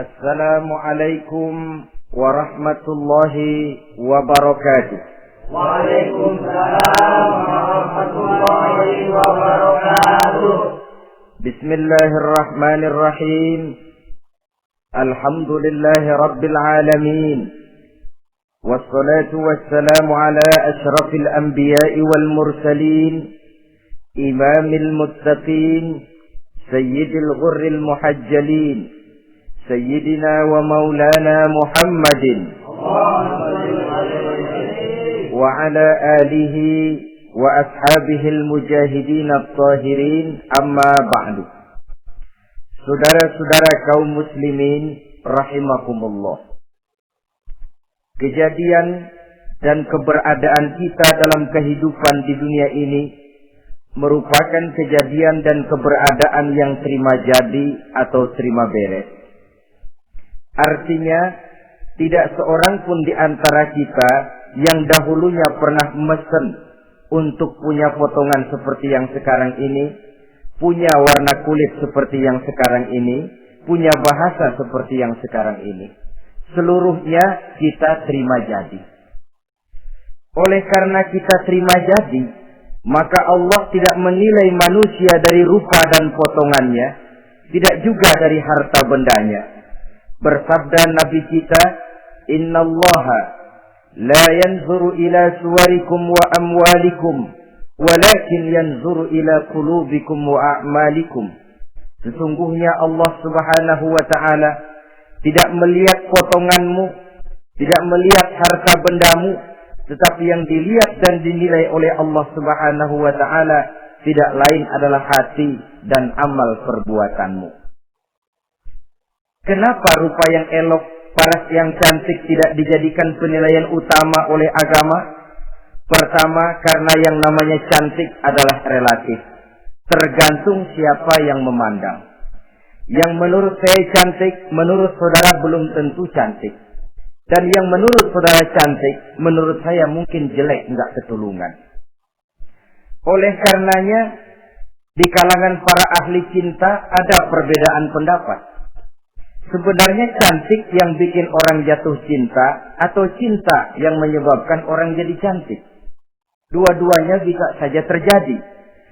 Assalamualaikum warahmatullahi wabarakatuh. Waalaikumsalam warahmatullahi wabarakatuh. Bismillahirrahmanirrahim. Alhamdulillahi rabbil alamin. Wassalatu wassalamu ala ashrafil anbiya'i wal mursalin, imamil muttaqin, sayyidil ghurril muhajjalin, Sayyidina wa maulana Muhammadin wa ala alihi wa ashabihil mujahidin at-tahirin, amma ba'du. Saudara-saudara kaum muslimin rahimakumullah. Kejadian dan keberadaan kita dalam kehidupan di dunia ini merupakan kejadian dan keberadaan yang terima jadi atau terima beres. Artinya, tidak seorang pun di antara kita yang dahulunya pernah mesen untuk punya potongan seperti yang sekarang ini, punya warna kulit seperti yang sekarang ini, punya bahasa seperti yang sekarang ini. Seluruhnya kita terima jadi. Oleh karena kita terima jadi, maka Allah tidak menilai manusia dari rupa dan potongannya, tidak juga dari harta bendanya. Bersabda Nabi kita, Innallaha la yanzuru ila suwarikum wa amwalikum, walakin yanzuru ila qulubikum wa a'malikum. Sesungguhnya Allah subhanahu wa ta'ala tidak melihat potonganmu, tidak melihat harta bendamu, tetapi yang dilihat dan dinilai oleh Allah subhanahu wa ta'ala tidak lain adalah hati dan amal perbuatanmu. Kenapa rupa yang elok, paras yang cantik tidak dijadikan penilaian utama oleh agama? Pertama, karena yang namanya cantik adalah relatif. Tergantung siapa yang memandang. Yang menurut saya cantik, menurut saudara belum tentu cantik. Dan yang menurut saudara cantik, menurut saya mungkin jelek, enggak ketulungan. Oleh karenanya, di kalangan para ahli cinta ada perbedaan pendapat. Sebenarnya cantik yang bikin orang jatuh cinta atau cinta yang menyebabkan orang jadi cantik. Dua-duanya bisa saja terjadi.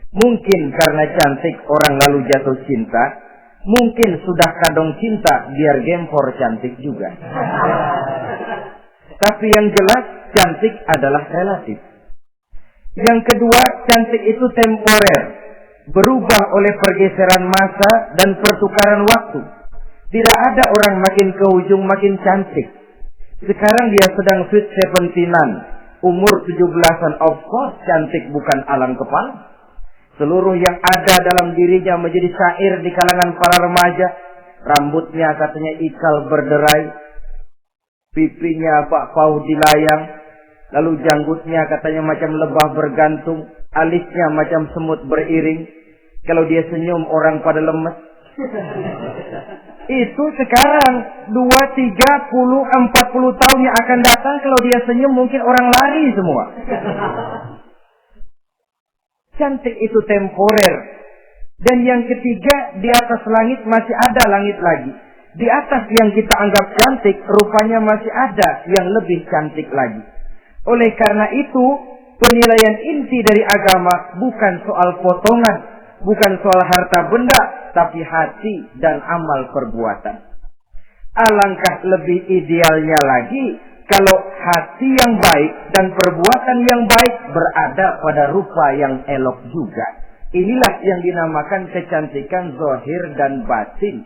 Mungkin karena cantik orang lalu jatuh cinta, mungkin sudah kadung cinta biar gempor cantik juga. Tapi yang jelas cantik adalah relatif. Yang kedua, cantik itu temporer, berubah oleh pergeseran masa dan pertukaran waktu. Tidak ada orang makin ke ujung makin cantik. Sekarang dia sedang sweet 17-an, umur 17-an, of course cantik bukan alang kepala. Seluruh yang ada dalam dirinya menjadi syair di kalangan para remaja. Rambutnya katanya ikal berderai, pipinya bakpao dilayang, lalu janggutnya katanya macam lebah bergantung, alisnya macam semut beriring. Kalau dia senyum orang pada lemes. Itu sekarang 2, 30, 40 tahun yang akan datang, kalau dia senyum mungkin orang lari semua. Cantik itu temporer. Dan yang ketiga, di atas langit masih ada langit lagi. Di atas yang kita anggap cantik, rupanya masih ada yang lebih cantik lagi. Oleh karena itu, penilaian inti dari agama bukan soal potongan, bukan soal harta benda, tapi hati dan amal perbuatan. Alangkah lebih idealnya lagi kalau hati yang baik dan perbuatan yang baik berada pada rupa yang elok juga. Inilah yang dinamakan kecantikan zahir dan batin.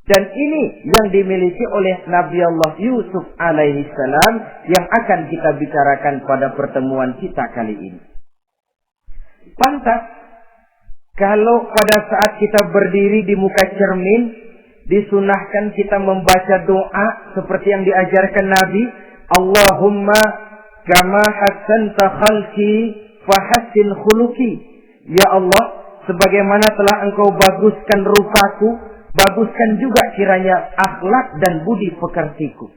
Dan ini yang dimiliki oleh Nabi Allah Yusuf alaihi salam yang akan kita bicarakan pada pertemuan kita kali ini. Pantas kalau pada saat kita berdiri di muka cermin, disunahkan kita membaca doa seperti yang diajarkan Nabi. Allahumma kama hassanta khalqi fahassin khuluqi. Ya Allah, sebagaimana telah engkau baguskan rupaku, baguskan juga kiranya akhlak dan budi pekertiku.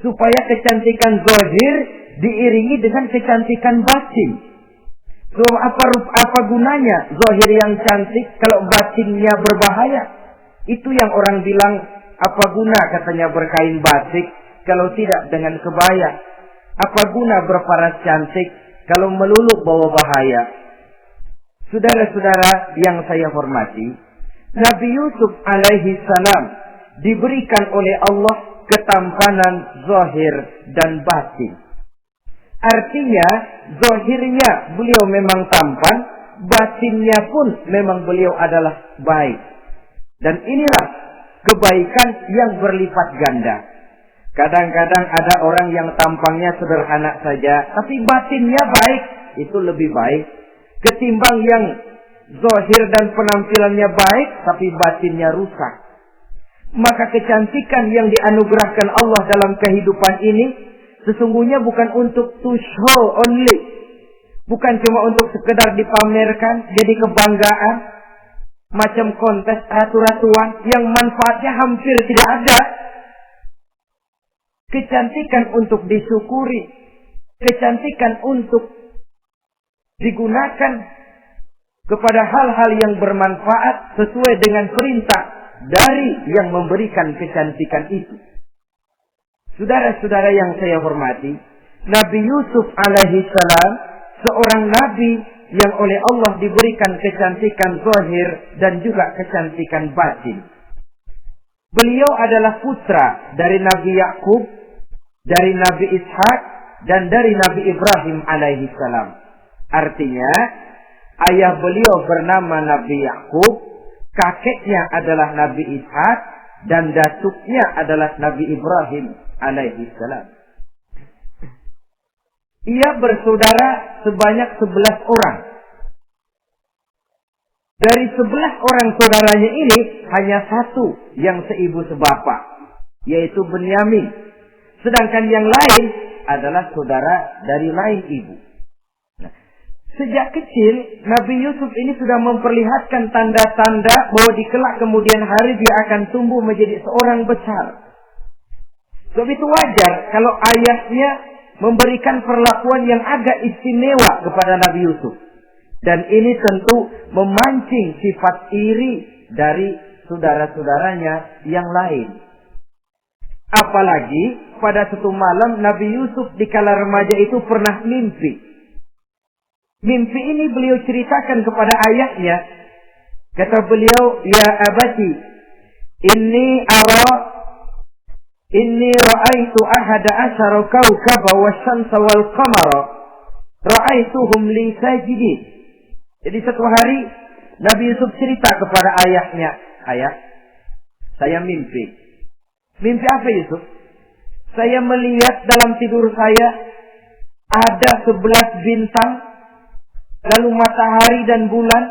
Supaya kecantikan zahir diiringi dengan kecantikan batin. So, apa gunanya zahir yang cantik kalau batinnya berbahaya? Itu yang orang bilang Apa guna katanya berkain batik kalau tidak dengan kebaya? Apa guna berparas cantik kalau melulu bawa bahaya? Saudara-saudara yang saya hormati, Nabi Yusuf alaihi salam diberikan oleh Allah ketampanan zahir dan batin. Artinya, zahirnya beliau memang tampan, batinnya pun memang beliau adalah baik. Dan inilah kebaikan yang berlipat ganda. Kadang-kadang ada orang yang tampangnya sederhana saja, tapi batinnya baik. Itu lebih baik ketimbang yang zahir dan penampilannya baik, tapi batinnya rusak. Maka kecantikan yang dianugerahkan Allah dalam kehidupan ini sesungguhnya bukan untuk to show only. Bukan cuma untuk sekedar dipamerkan, jadi kebanggaan. Macam kontes ratu-ratuan yang manfaatnya hampir tidak ada. Kecantikan untuk disyukuri. Kecantikan untuk digunakan kepada hal-hal yang bermanfaat sesuai dengan perintah dari yang memberikan kecantikan itu. Saudara-saudara yang saya hormati, Nabi Yusuf alaihi salam seorang nabi yang oleh Allah diberikan kecantikan zahir dan juga kecantikan batin. Beliau adalah putra dari Nabi Yakub, dari Nabi Ishak, dan dari Nabi Ibrahim alaihi salam. Artinya, ayah beliau bernama Nabi Yakub, kakeknya adalah Nabi Ishak, dan datuknya adalah Nabi Ibrahim alaihi salam. Ia bersaudara sebanyak 11 orang. Dari 11 orang saudaranya ini, hanya satu yang seibu sebapak, yaitu Benyamin. Sedangkan yang lain adalah saudara dari lain ibu. Nah, sejak kecil, Nabi Yusuf ini sudah memperlihatkan tanda-tanda bahwa di kelak kemudian hari dia akan tumbuh menjadi seorang besar. Sebab itu wajar kalau ayahnya memberikan perlakuan yang agak istimewa kepada Nabi Yusuf. Dan ini tentu memancing sifat iri dari saudara-saudaranya yang lain. Apalagi pada satu malam Nabi Yusuf di kala remaja itu pernah mimpi. Mimpi ini beliau ceritakan kepada ayahnya. Kata beliau, "Ya abati, Inni ra'aitu ahada asyara kawkaba wasyamsa wal qamara ra'aituhum li sajidin." Jadi satu hari Nabi Yusuf cerita kepada ayahnya, "Ayah, saya mimpi." Mimpi apa Yusuf? "Saya melihat dalam tidur saya ada 11 bintang, lalu matahari dan bulan.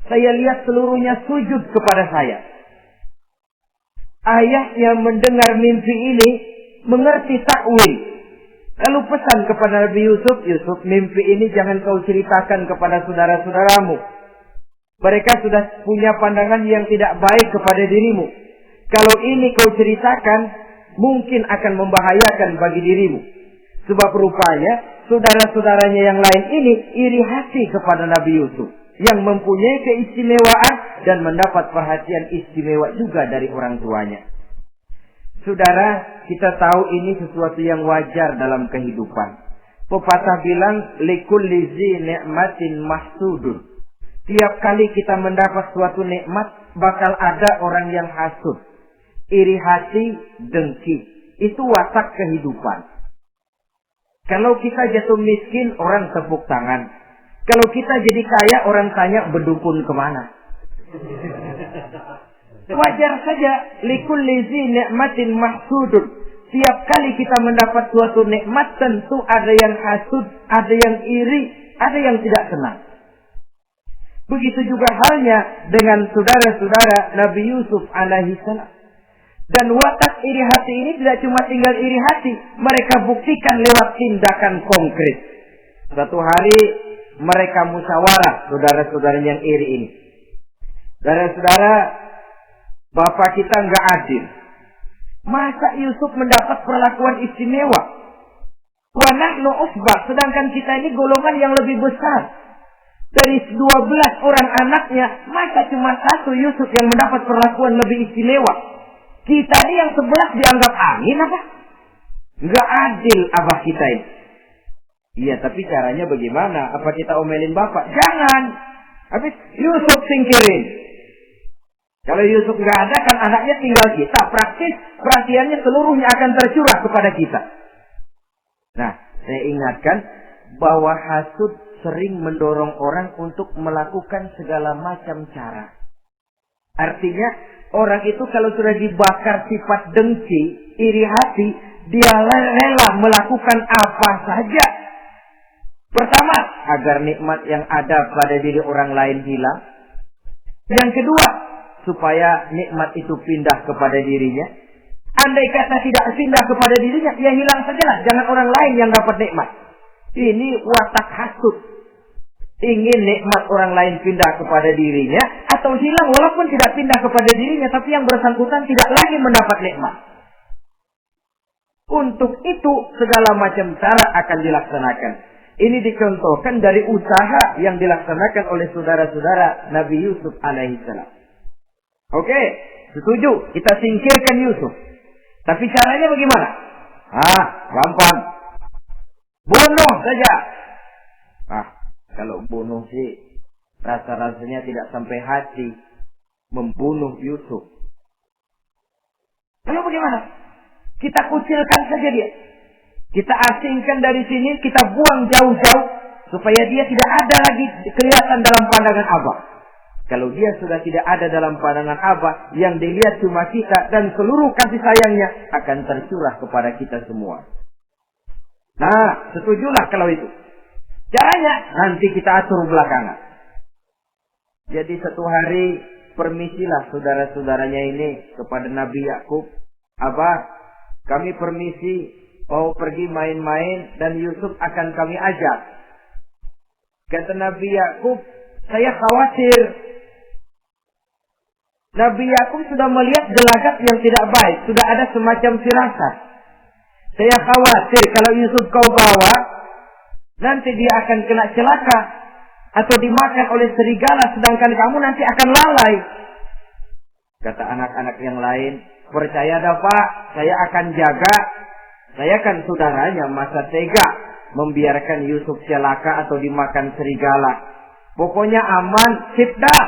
Saya lihat seluruhnya sujud kepada saya." Ayahnya mendengar mimpi ini, mengerti takwil. Lalu pesan kepada Nabi Yusuf, "Yusuf, mimpi ini jangan kau ceritakan kepada saudara-saudaramu. Mereka sudah punya pandangan yang tidak baik kepada dirimu. Kalau ini kau ceritakan, mungkin akan membahayakan bagi dirimu. Sebab rupanya, saudara-saudaranya yang lain ini iri hati kepada Nabi Yusuf, yang mempunyai keistimewaan dan mendapat perhatian istimewa juga dari orang tuanya." Saudara, kita tahu ini sesuatu yang wajar dalam kehidupan. Pepatah bilang, "Likulli zi ni'matin mahsudun." Tiap kali kita mendapat suatu nikmat, bakal ada orang yang hasud, iri hati, dengki. Itu watak kehidupan. Kalau kita jatuh miskin, orang tepuk tangan. Kalau kita jadi kaya, orang tanya berdukun kemana. Wajar saja. Likulli zi ni'matin mahsudun. Tiap kali kita mendapat suatu nikmat, tentu ada yang hasud, ada yang iri, ada yang tidak senang. Begitu juga halnya dengan saudara-saudara Nabi Yusuf alaihi salam. Dan watak iri hati ini tidak cuma tinggal iri hati, mereka buktikan lewat tindakan konkret. Suatu hari mereka musyawarah, saudara-saudara yang iri ini. Saudara-saudara, bapak kita enggak adil. Masa Yusuf mendapat perlakuan istimewa? Wa nahnu usbah, sedangkan kita ini golongan yang lebih besar. Dari 12 orang anaknya, masa cuma satu Yusuf yang mendapat perlakuan lebih istimewa? Kita ini yang sebelah dianggap angin apa? Nggak adil abah kita ini. Iya, tapi caranya bagaimana? Apa kita omelin bapak? Jangan. Habis Yusuf singkirin. Kalau Yusuf nggak ada, kan anaknya tinggal kita. Praktis perhatiannya seluruhnya akan tercurah kepada kita. Nah, saya ingatkan bahwa hasud sering mendorong orang untuk melakukan segala macam cara. Artinya, orang itu kalau sudah dibakar sifat dengki, iri hati, dia rela melakukan apa saja. Pertama, agar nikmat yang ada pada diri orang lain hilang. Yang kedua, supaya nikmat itu pindah kepada dirinya. Andai kata tidak pindah kepada dirinya, ya hilang sajalah. Jangan orang lain yang dapat nikmat. Ini watak hasud. Ingin nikmat orang lain pindah kepada dirinya, atau hilang walaupun tidak pindah kepada dirinya, tapi yang bersangkutan tidak lagi mendapat nikmat. Untuk itu, segala macam cara akan dilaksanakan. Ini dicontohkan dari usaha yang dilaksanakan oleh saudara-saudara Nabi Yusuf alaihissalam. Oke, setuju. Kita singkirkan Yusuf. Tapi caranya bagaimana? Gampang. Bunuh saja. Kalau bunuh sih, rasa-rasanya tidak sampai hati membunuh Yusuf. Lalu bagaimana? Kita kucilkan saja dia. Kita asingkan dari sini, kita buang jauh-jauh, supaya dia tidak ada lagi kelihatan dalam pandangan Abah. Kalau dia sudah tidak ada dalam pandangan Abah, yang dilihat cuma kita dan seluruh kasih sayangnya akan tercurah kepada kita semua. Nah, setujulah kalau itu. Caranya nanti kita atur belakangan. Jadi satu hari permisilah saudara-saudaranya ini kepada Nabi Yakub. Abah, kami permisi mau pergi main-main dan Yusuf akan kami ajak. Kata Nabi Yakub, saya khawatir. Nabi Yakub sudah melihat gelagat yang tidak baik. Sudah ada semacam firasat. Saya khawatir kalau Yusuf kau bawa, nanti dia akan kena celaka. Atau dimakan oleh serigala, sedangkan kamu nanti akan lalai. Kata anak-anak yang lain, percaya dah Pak, saya akan jaga. Saya kan saudaranya, masa tega membiarkan Yusuf celaka atau dimakan serigala. Pokoknya aman, sip dah.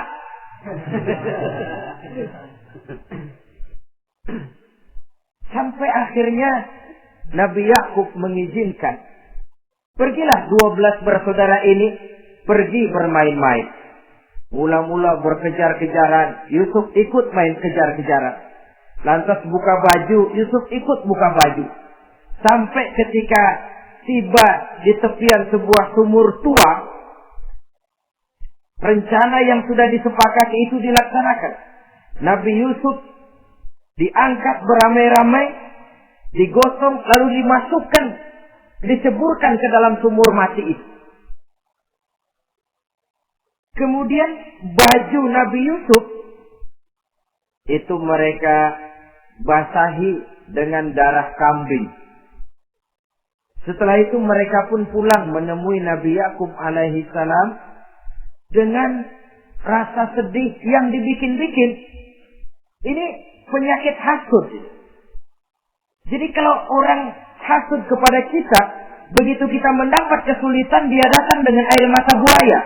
Sampai akhirnya Nabi Yakub mengizinkan. Pergilah 12 bersaudara ini pergi bermain-main. Mula-mula berkejar-kejaran, Yusuf ikut main kejar-kejaran. Lantas buka baju, Yusuf ikut buka baju. Sampai ketika tiba di tepian sebuah sumur tua, rencana yang sudah disepakati itu dilaksanakan. Nabi Yusuf diangkat beramai-ramai, digotong lalu dimasukkan, diceburkan ke dalam sumur mati itu. Kemudian baju Nabi Yusuf itu mereka basahi dengan darah kambing. Setelah itu mereka pun pulang menemui Nabi Yakub alaihi salam dengan rasa sedih yang dibikin-bikin. Ini penyakit hasud. Jadi kalau orang hasud kepada kita, begitu kita mendapat kesulitan, dia datang dengan air mata buaya.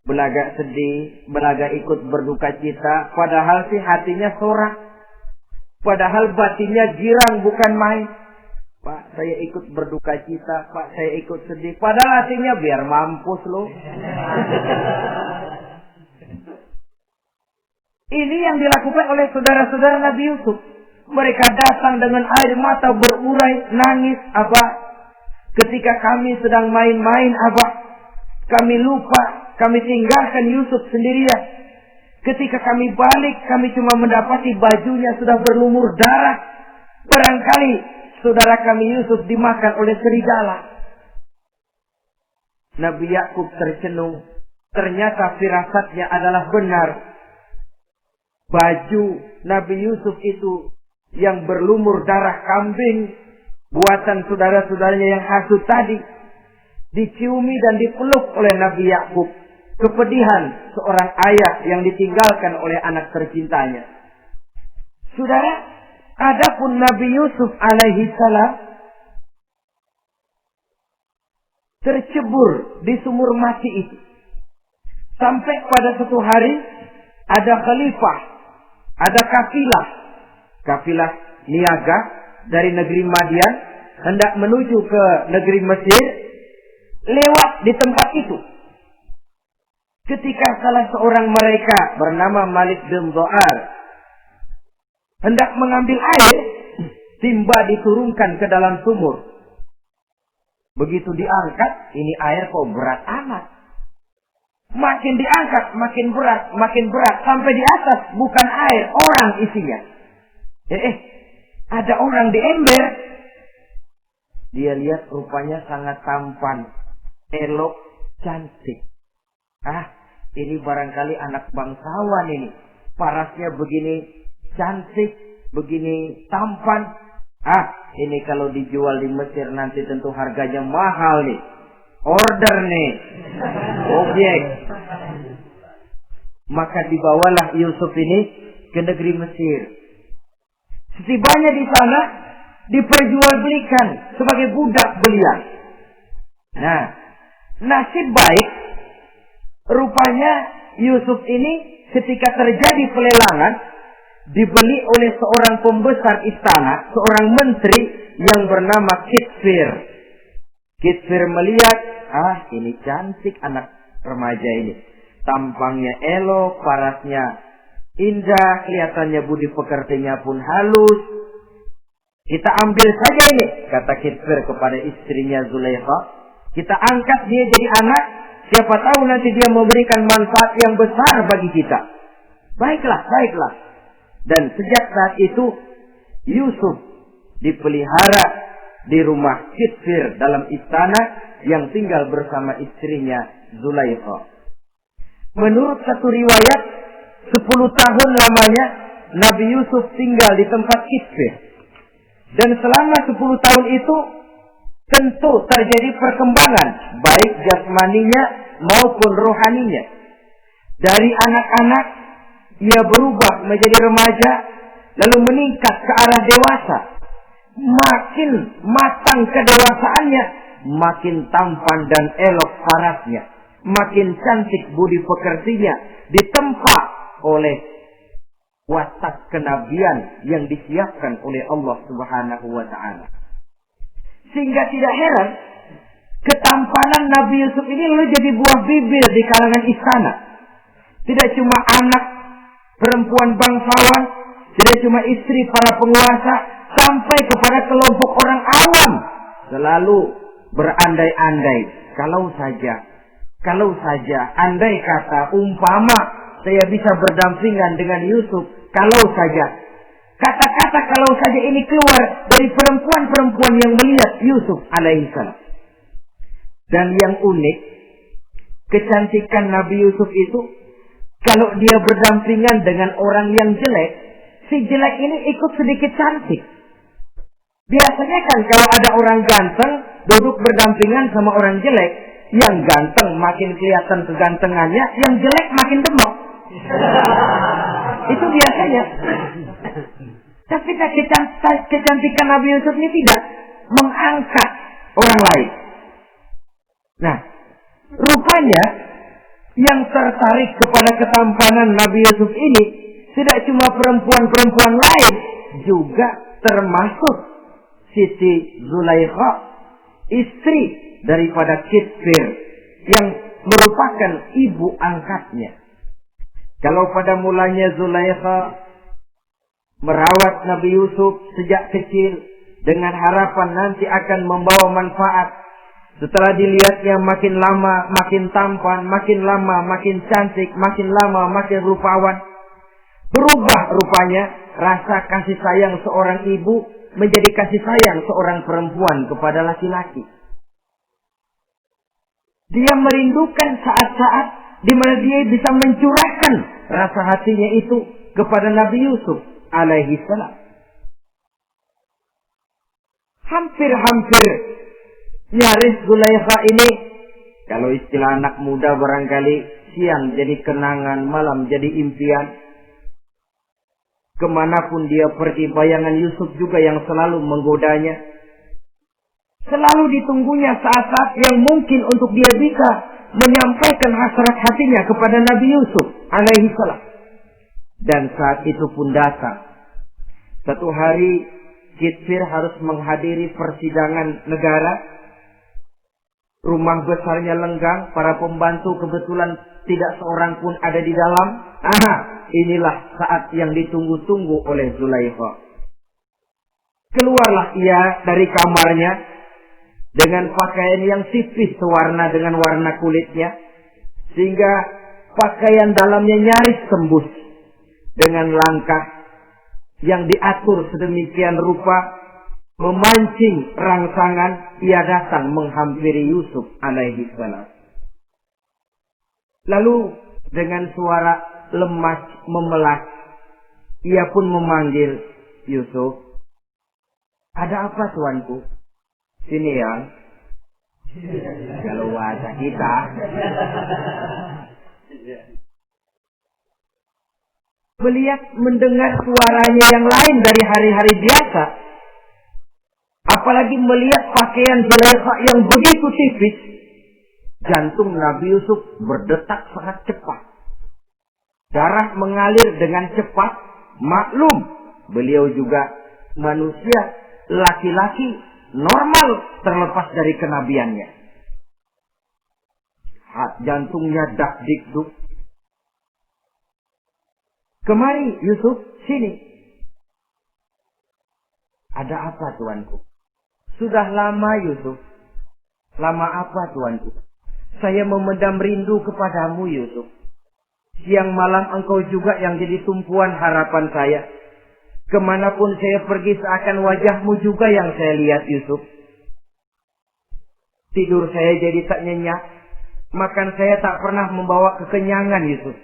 Belaga sedih, belaga ikut berduka cita, padahal sih hatinya sorak. Padahal batinnya girang bukan main. Pak, saya ikut berduka cita, Pak, saya ikut sedih. Padahal hatinya biar mampus loh. Ini yang dilakukan oleh saudara-saudara Nabi Yusuf. Mereka datang dengan air mata berurai, nangis, Abah. Ketika kami sedang main-main, Abah, kami lupa, kami tinggalkan Yusuf sendirian. Ketika kami balik, kami cuma mendapati bajunya sudah berlumur darah. Barangkali saudara kami Yusuf dimakan oleh serigala. Nabi Yakub tercenung. Ternyata firasatnya adalah benar. Baju Nabi Yusuf itu yang berlumur darah kambing, buatan saudara-saudaranya yang hasut tadi, diciumi dan dipeluk oleh Nabi Yakub. Kepedihan seorang ayah yang ditinggalkan oleh anak tercintanya. Saudara, adapun Nabi Yusuf alaihi salam tercebur di sumur mati itu. Sampai pada suatu hari ada khalifah, ada kafilah niaga dari negeri Madian hendak menuju ke negeri Mesir, lewat di tempat itu. Ketika salah seorang mereka bernama Malik bin Dha'ar hendak mengambil air, timba diturunkan ke dalam sumur. Begitu diangkat, ini air kok berat amat. Makin diangkat, makin berat. Sampai di atas, bukan air, orang isinya. Ada orang di ember. Dia lihat rupanya sangat tampan, elok, cantik. Ini barangkali anak bangsawan ini. Parasnya begini cantik, begini tampan. Ini kalau dijual di Mesir nanti tentu harganya mahal nih. Order nih. Objek. Maka dibawalah Yusuf ini ke negeri Mesir. Setibanya di sana diperjualbelikan sebagai budak belian. Nah, nasib baik rupanya Yusuf ini ketika terjadi pelelangan dibeli oleh seorang pembesar istana, seorang menteri yang bernama Kitfir. Kitfir melihat, ini cantik anak remaja ini. Tampangnya elok, parasnya indah, kelihatannya budi pekertinya pun halus. Kita ambil saja ini, kata Kitfir kepada istrinya Zulaikha. Kita angkat dia jadi anak, siapa tahu nanti dia memberikan manfaat yang besar bagi kita. Baiklah. Dan sejak saat itu Yusuf dipelihara di rumah Kitfir dalam istana yang tinggal bersama istrinya Zulaikha. Menurut satu riwayat 10 tahun lamanya Nabi Yusuf tinggal di tempat Kitfir. Dan selama 10 tahun itu tentu terjadi perkembangan baik jasmaninya maupun rohaninya. Dari anak-anak ia berubah menjadi remaja, lalu meningkat ke arah dewasa. Makin matang kedewasaannya, makin tampan dan elok parasnya, makin cantik budi pekertinya, ditempa oleh watak kenabian yang disiapkan oleh Allah Subhanahu wa Ta'ala. Sehingga tidak heran ketampanan Nabi Yusuf ini lalu jadi buah bibir di kalangan istana. Tidak cuma anak perempuan bangsawan, tidak cuma istri para penguasa, sampai kepada kelompok orang awam selalu berandai-andai. Kalau saja, andai kata umpama saya bisa berdampingan dengan Yusuf, kalau saja. Kata-kata kalau saja ini keluar dari perempuan-perempuan yang melihat Yusuf alaihissalam. Dan yang unik, kecantikan Nabi Yusuf itu, kalau dia berdampingan dengan orang yang jelek, si jelek ini ikut sedikit cantik. Biasanya kan kalau ada orang ganteng duduk berdampingan sama orang jelek, yang ganteng makin kelihatan kegantengannya, yang jelek makin gemuk. Itu biasanya. Tapi kecantikan Nabi Yusuf ini tidak mengangkat orang lain. Nah, rupanya yang tertarik kepada ketampanan Nabi Yusuf ini tidak cuma perempuan-perempuan lain, juga termasuk Siti Zulaikha, istri daripada Kitfir, yang merupakan ibu angkatnya. Kalau pada mulanya Zulaikha merawat Nabi Yusuf sejak kecil dengan harapan nanti akan membawa manfaat. Setelah dilihatnya makin lama makin tampan, makin lama makin cantik, makin lama makin rupawan. Berubah rupanya rasa kasih sayang seorang ibu menjadi kasih sayang seorang perempuan kepada laki-laki. Dia merindukan saat-saat di mana dia bisa mencurahkan rasa hatinya itu kepada Nabi Yusuf alaihi salam. Hampir-hampir nyaris Zulaikha ini, kalau istilah anak muda barangkali, siang jadi kenangan, malam jadi impian. Kemanapun dia pergi, bayangan Yusuf juga yang selalu menggodanya. Selalu ditunggunya saat-saat yang mungkin untuk dia bisa menyampaikan hasrat hatinya kepada Nabi Yusuf alaihi salam. Dan saat itu pun datang. Satu hari Kitfir harus menghadiri persidangan negara. Rumah besarnya lenggang, para pembantu kebetulan tidak seorang pun ada di dalam. Inilah saat yang ditunggu-tunggu oleh Zulaikha. Keluarlah ia dari kamarnya dengan pakaian yang tipis sewarna dengan warna kulitnya, sehingga pakaian dalamnya nyaris tembus. Dengan langkah yang diatur sedemikian rupa, memancing rangsangan, ia datang menghampiri Yusuf alaihi salam. Lalu dengan suara lemas memelas, ia pun memanggil Yusuf. Ada apa tuanku? Sini ya. Kalau wajah kita. Melihat mendengar suaranya yang lain dari hari-hari biasa. Apalagi melihat pakaian Zulaikha yang begitu tipis. Jantung Nabi Yusuf berdetak sangat cepat. Darah mengalir dengan cepat. Maklum, beliau juga manusia, laki-laki normal terlepas dari kenabiannya. Jantungnya dak dikduk. Kemari Yusuf, sini. Ada apa tuanku? Sudah lama Yusuf. Lama apa tuanku? Saya memendam rindu kepadamu Yusuf. Siang malam engkau juga yang jadi tumpuan harapan saya. Kemanapun saya pergi seakan wajahmu juga yang saya lihat Yusuf. Tidur saya jadi tak nyenyak. Makan saya tak pernah membawa kekenyangan Yusuf.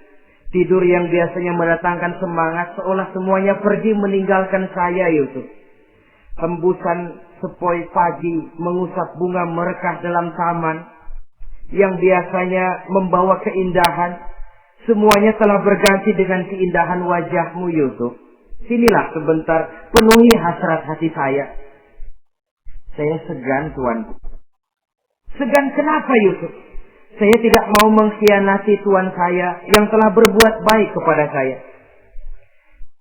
Tidur yang biasanya mendatangkan semangat seolah semuanya pergi meninggalkan saya Yusuf. Hembusan sepoi pagi mengusap bunga merekah dalam taman yang biasanya membawa keindahan. Semuanya telah berganti dengan keindahan wajahmu Yusuf. Sinilah sebentar, penuhi hasrat hati saya. Saya segan tuanku. Segan kenapa Yusuf? Saya tidak mau mengkhianati Tuhan saya yang telah berbuat baik kepada saya.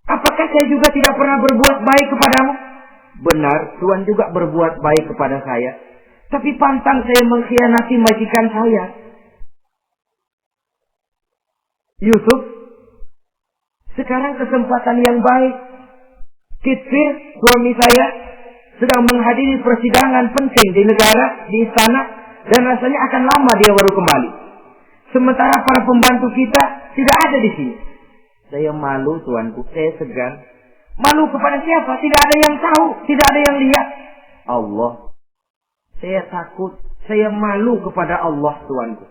Apakah saya juga tidak pernah berbuat baik kepadamu? Benar, Tuhan juga berbuat baik kepada saya. Tapi pantang saya mengkhianati majikan saya. Yusuf, sekarang kesempatan yang baik. Kitfir, suami saya, sedang menghadiri persidangan penting di negara, di istana. Dan rasanya akan lama dia baru kembali. Sementara para pembantu kita tidak ada di sini. Saya malu tuanku, saya segan. Malu kepada siapa? Tidak ada yang tahu, tidak ada yang lihat. Allah. Saya takut, saya malu kepada Allah tuanku.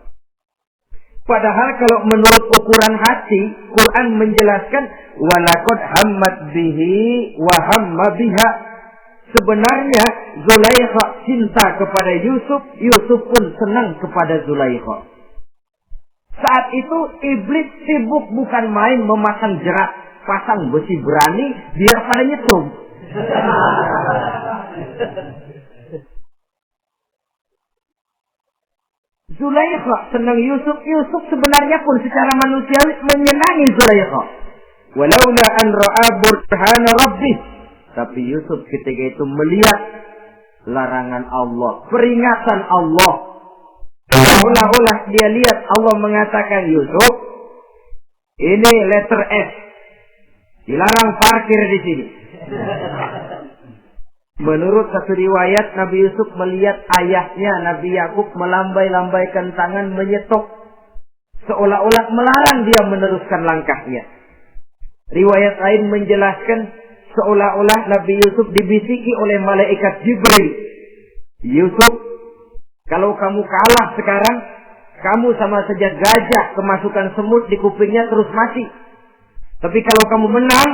Padahal kalau menurut ukuran hati, Quran menjelaskan walaqad hammat bihi wa hamma biha. Sebenarnya Zulaikha cinta kepada Yusuf, Yusuf pun senang kepada Zulaikha. Saat itu iblis sibuk bukan main memasang jerat, pasang besi berani biar pada nyetum. Zulaikha senang Yusuf, Yusuf sebenarnya pun secara manusiawi menyenangi Zulaikha. Walaula an ra'a burhana rabbih. Tapi Yusuf ketika itu melihat larangan Allah, peringatan Allah. Seolah-olah dia lihat Allah mengatakan, Yusuf, ini letter S. Dilarang parkir di sini. Menurut satu riwayat, Nabi Yusuf melihat ayahnya, Nabi Yakub, melambai-lambaikan tangan menyetop. Seolah-olah melarang dia meneruskan langkahnya. Riwayat lain menjelaskan, seolah-olah Nabi Yusuf dibisiki oleh malaikat Jibril. Yusuf, kalau kamu kalah sekarang, kamu sama saja gajah kemasukan semut di kupingnya terus mati. Tapi kalau kamu menang,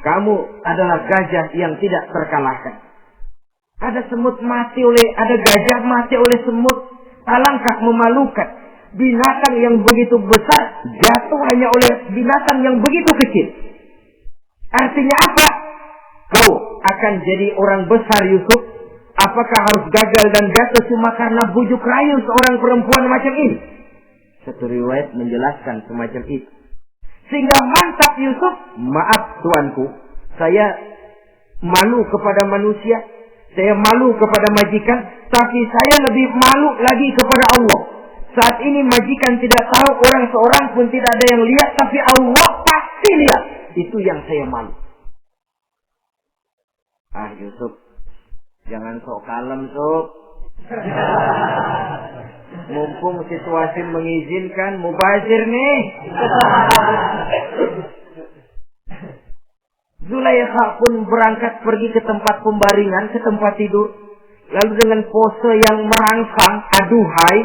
kamu adalah gajah yang tidak terkalahkan. Ada semut mati ada gajah mati oleh semut. Alangkah memalukan. Binatang yang begitu besar jatuh hanya oleh binatang yang begitu kecil. Artinya apa? Kau akan jadi orang besar Yusuf. Apakah harus gagal dan jatuh cuma karena bujuk rayu seorang perempuan macam ini? Satu riwayat menjelaskan semacam itu. Sehingga mantap Yusuf, maaf tuanku, saya malu kepada manusia, saya malu kepada majikan, tapi saya lebih malu lagi kepada Allah. Saat ini majikan tidak tahu, orang seorang pun tidak ada yang lihat, tapi Allah pasti lihat. Itu yang saya malu. Ah Yusuf, jangan sok kalem Sob. Mumpung situasi mengizinkan, mubazir nih. Zulaikha pun berangkat pergi ke tempat pembaringan, ke tempat tidur. Lalu dengan pose yang merangsang, aduhai,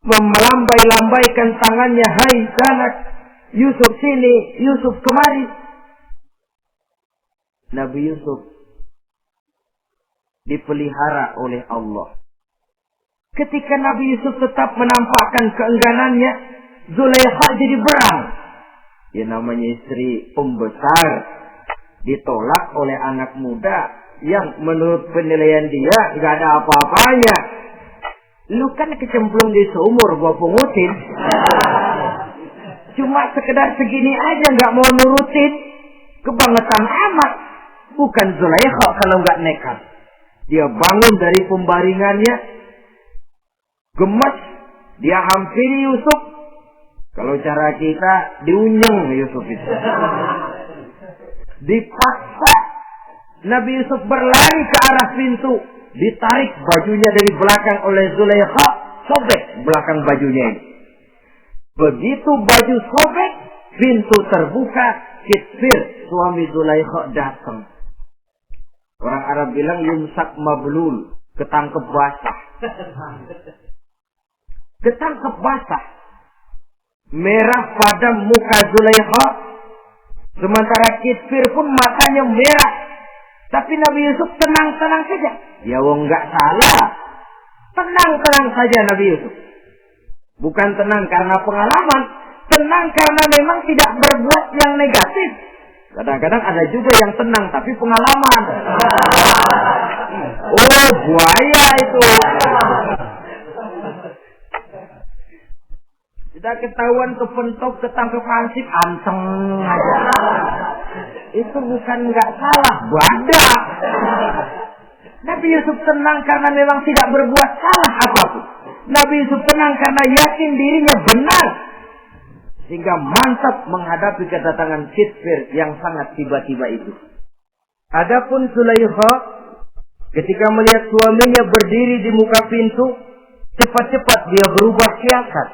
melambai-lambaikan tangannya, hai sanak, Yusuf sini, Yusuf kemari. Nabi Yusuf dipelihara oleh Allah. Ketika Nabi Yusuf tetap menampakkan keengganannya, Zulaikha jadi berang. Ya namanya istri pembesar ditolak oleh anak muda yang menurut penilaian dia nggak ada apa-apanya. Lu kan kecemplung di sumur gua pungutin. Cuma sekedar segini aja nggak mau nurutin, kebangetan amat. Bukan Zulaikha kalau nggak nekat. Dia bangun dari pembaringannya, gemes, dia hampiri Yusuf. Kalau cara kita diunyeng Yusuf itu. Dipaksa Nabi Yusuf berlari ke arah pintu, ditarik bajunya dari belakang oleh Zulaikha, sobek belakang bajunya ini. Begitu baju sobek, pintu terbuka, Kitfir suami Zulaikha datang. Orang Arab bilang yumsak mablul, ketangkep basah. Ketangkep basah. Merah padam muka Zulaikha. Sementara Kitfir pun matanya merah. Tapi Nabi Yusuf tenang-tenang saja. Ya wong nggak salah. Tenang-tenang saja Nabi Yusuf. Bukan tenang karena pengalaman. Tenang karena memang tidak berbuat yang negatif. Kadang-kadang ada juga yang tenang tapi pengalaman. Oh buaya itu. Tidak ketahuan kepentok ketangkep hansip anteng aja. Itu bukan nggak salah, badak. Nabi Yusuf tenang karena memang tidak berbuat salah apapun. Nabi Yusuf tenang karena yakin dirinya benar. Sehingga mantap menghadapi kedatangan Kitfir yang sangat tiba-tiba itu. Adapun Zulaikha ketika melihat suaminya berdiri di muka pintu, cepat-cepat dia berubah siasat.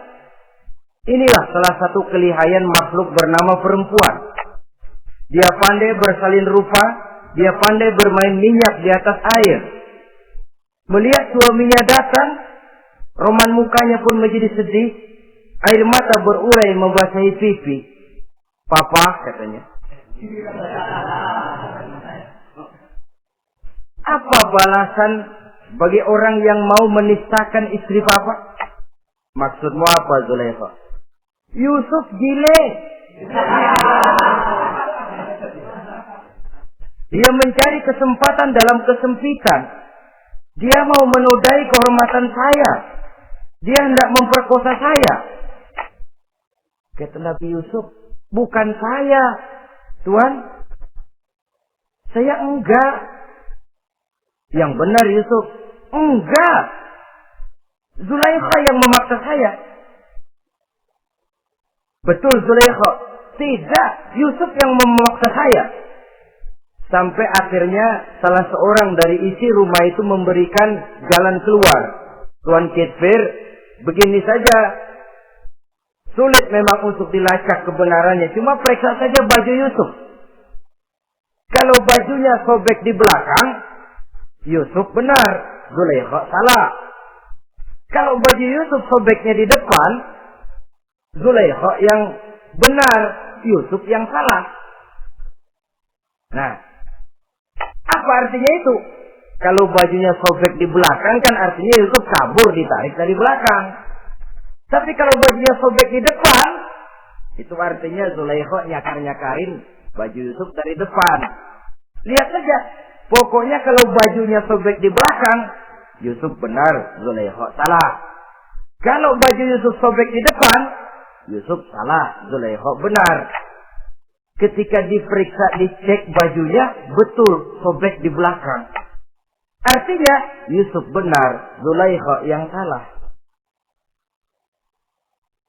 Inilah salah satu kelihayan makhluk bernama perempuan. Dia pandai bersalin rupa, dia pandai bermain minyak di atas air. Melihat suaminya datang, roman mukanya pun menjadi sedih. Air mata berurai membasahi pipi. Papa katanya. Apa balasan bagi orang yang mau menistakan istri papa? Maksudmu apa Zulaikha? Yusuf gile. Dia mencari kesempatan dalam kesempitan. Dia mau menodai kehormatan saya. Dia hendak memperkosa saya. Kata Nabi Yusuf, bukan saya, Tuan. Saya enggak. Yang benar Yusuf, enggak. Zulaikha yang memaksa saya. Betul Zulaikha, tidak. Yusuf yang memaksa saya. Sampai akhirnya salah seorang dari isi rumah itu memberikan jalan keluar. Tuan Kitfir, begini saja. Sulit memang untuk dilacak kebenarannya. Cuma periksa saja baju Yusuf. Kalau bajunya sobek di belakang, Yusuf benar. Zulaikha salah. Kalau baju Yusuf sobeknya di depan, Zulaikha yang benar. Yusuf yang salah. Nah, apa artinya itu? Kalau bajunya sobek di belakang kan artinya Yusuf kabur ditarik dari belakang. Tapi kalau bajunya sobek di depan, itu artinya Zulaikha nyakar-nyakarin baju Yusuf dari depan. Lihat saja. Pokoknya kalau bajunya sobek di belakang, Yusuf benar, Zulaikha salah. Kalau baju Yusuf sobek di depan, Yusuf salah, Zulaikha benar. Ketika diperiksa, dicek bajunya, betul sobek di belakang. Artinya, Yusuf benar, Zulaikha yang salah.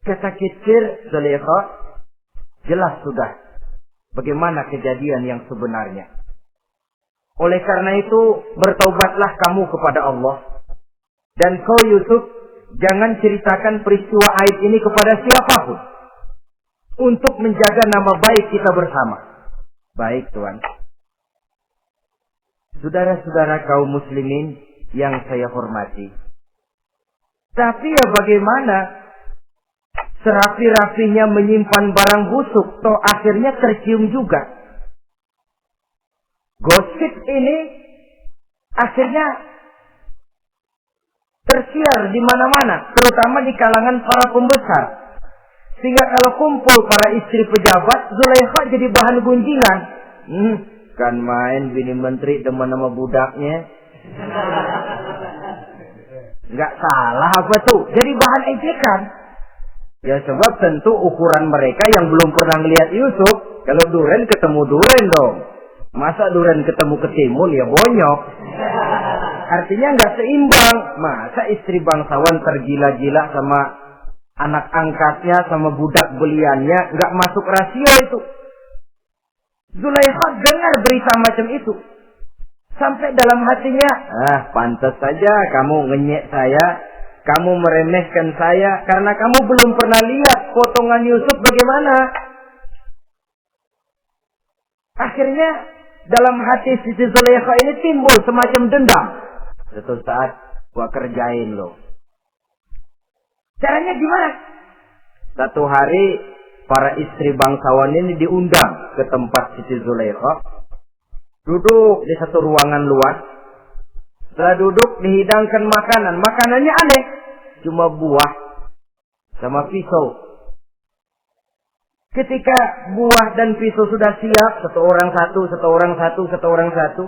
Kata kecil Zulaikha, jelas sudah bagaimana kejadian yang sebenarnya. Oleh karena itu, bertaubatlah kamu kepada Allah. Dan kau Yusuf, jangan ceritakan peristiwa aib ini kepada siapapun. Untuk menjaga nama baik kita bersama. Baik, Tuan. Saudara-saudara kaum muslimin yang saya hormati. Tapi ya bagaimana? Serapi-rapinya menyimpan barang busuk, toh akhirnya tercium juga. Gosip ini akhirnya tersiar di mana-mana, terutama di kalangan para pembesar. Sehingga kalau kumpul para istri pejabat, Zulaikha jadi bahan gunjingan. Kan main bini menteri demen sama budaknya. Nggak salah apa tuh? Jadi bahan ejekan. Ya sebab tentu ukuran mereka yang belum pernah ngelihat Yusuf, kalau duren ketemu duren dong. Masa duren ketemu ketimun ya bonyok. Artinya nggak seimbang. Masa istri bangsawan tergila-gila sama anak angkatnya, sama budak beliannya, nggak masuk rasio itu. Zulaikha dengar berita macam itu. Sampai dalam hatinya, pantas saja kamu ngenyek saya, kamu meremehkan saya, karena kamu belum pernah lihat potongan Yusuf bagaimana. Akhirnya, dalam hati Siti Zulaikha ini timbul semacam dendam. Suatu saat, gua kerjain lo. Caranya gimana? Satu hari, para istri bangsawan ini diundang ke tempat Siti Zulaikha. Duduk di satu ruangan luas. Setelah duduk, dihidangkan makanan. Makanannya aneh. Cuma buah sama pisau. Ketika buah dan pisau sudah siap, satu orang satu.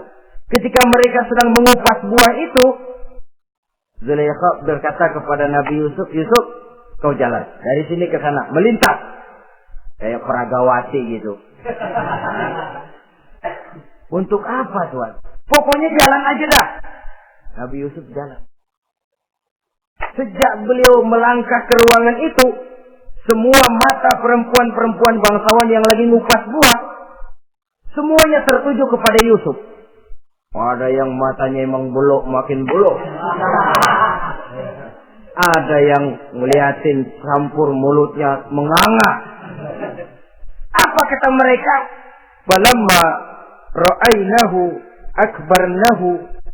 Ketika mereka sedang mengupas buah itu, Zulaikha berkata kepada Nabi Yusuf, Yusuf, kau jalan dari sini ke sana, melintas. Kayak peragawati gitu. Untuk apa, Tuan? Pokoknya jalan aja dah. Nabi Yusuf jalan. Sejak beliau melangkah ke ruangan itu, semua mata perempuan-perempuan bangsawan yang lagi ngupas buah, semuanya tertuju kepada Yusuf. Ada yang matanya emang belok, makin belok. Ada yang ngeliatin campur mulutnya menganga. Apa kata mereka? Falamma ra'aynahu akbarnahu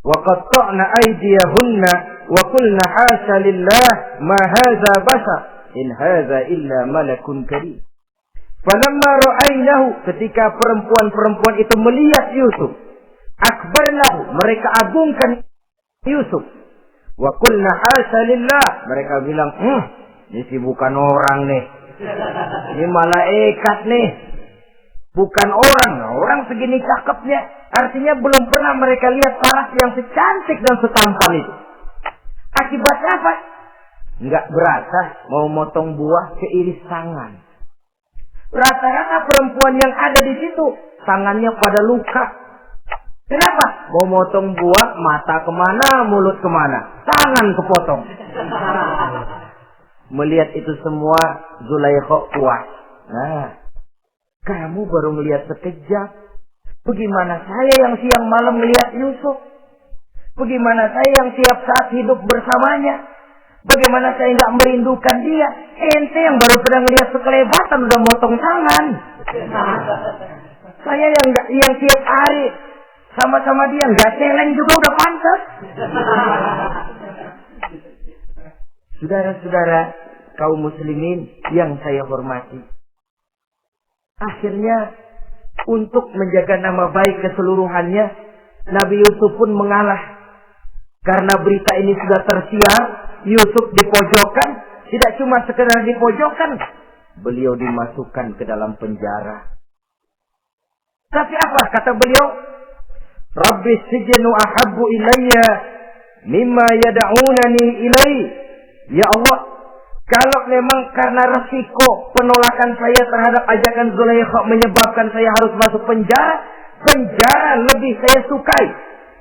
wa qatta'na aydiyahunna wa qulna hasya lillah ma hadza bashar in hadza illa malakun karim. Falamma ra'aynahu, ketika perempuan-perempuan itu melihat Yusuf, akbarnahu, mereka agungkan Yusuf. Wa qulna hasya lillah, mereka bilang, ini sih bukan orang nih. Ini malaikat nih. Bukan orang. Orang segini cakepnya. Artinya belum pernah mereka lihat paras yang secantik dan setampan itu. Akibatnya apa? Nggak berasa mau motong buah keiris tangan. Rata-rata perempuan yang ada di situ, tangannya pada luka. Kenapa? Mau motong buah, mata kemana, mulut kemana. Tangan kepotong. Melihat itu semua, Zulaikha puas. Nah, kamu baru melihat sekejap. Bagaimana saya yang siang malam melihat Yusuf? Bagaimana saya yang tiap saat hidup bersamanya? Bagaimana saya nggak merindukan dia? Ente yang baru pernah melihat sekelebatan udah motong tangan. Saya yang tiap hari sama-sama dia nggak celeng juga udah pantas. Saudara-saudara kaum muslimin yang saya hormati. Akhirnya untuk menjaga nama baik keseluruhannya, Nabi Yusuf pun mengalah. Karena berita ini sudah tersiar, Yusuf dipojokkan, tidak cuma sekedar dipojokkan, beliau dimasukkan ke dalam penjara. Tapi apa kata beliau? Rabbi sijnu ahabbu ilayya mimma yad'unani ilai. Ya Allah, kalau memang karena resiko penolakan saya terhadap ajakan Zulaikha menyebabkan saya harus masuk penjara, penjara lebih saya sukai,